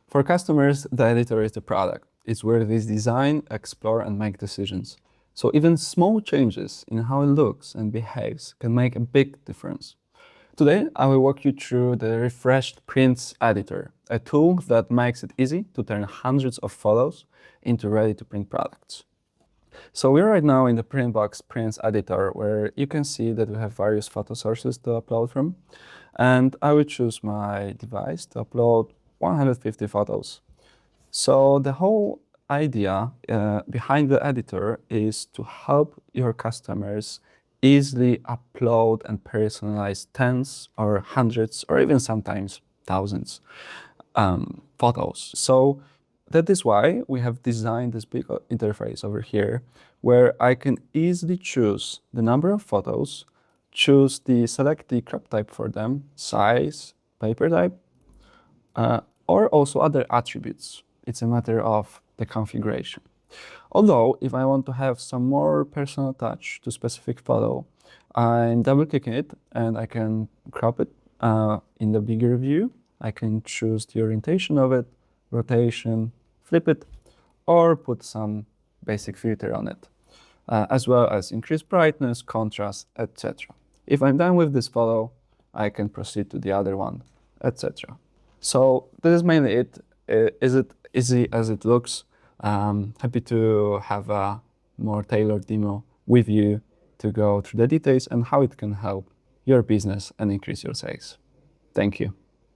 For customers, the editor is the product. It's where they design, explore, and make decisions. So even small changes in how it looks and behaves can make a big difference. Today, I will walk you through the refreshed Prints editor, a tool that makes it easy to turn hundreds of photos into ready-to-print products. So we're right now in the Printbox Prints editor, where you can see that we have various photo sources to upload from. And I will choose my device to upload 150 photos. So the whole idea behind the editor is to help your customers easily upload and personalize tens or hundreds or even sometimes thousands photos. So that is why we have designed this big interface over here, where I can easily choose the number of photos, select the crop type for them, size, paper type, or also other attributes. It's a matter of the configuration. Although, if I want to have some more personal touch to specific photo, I'm double-clicking it and I can crop it in the bigger view. I can choose the orientation of it, rotation, flip it, or put some basic filter on it, as well as increase brightness, contrast, etc. If I'm done with this photo, I can proceed to the other one, etc. So this is mainly it. Is it easy as it looks? Happy to have a more tailored demo with you to go through the details and how it can help your business and increase your sales. Thank you.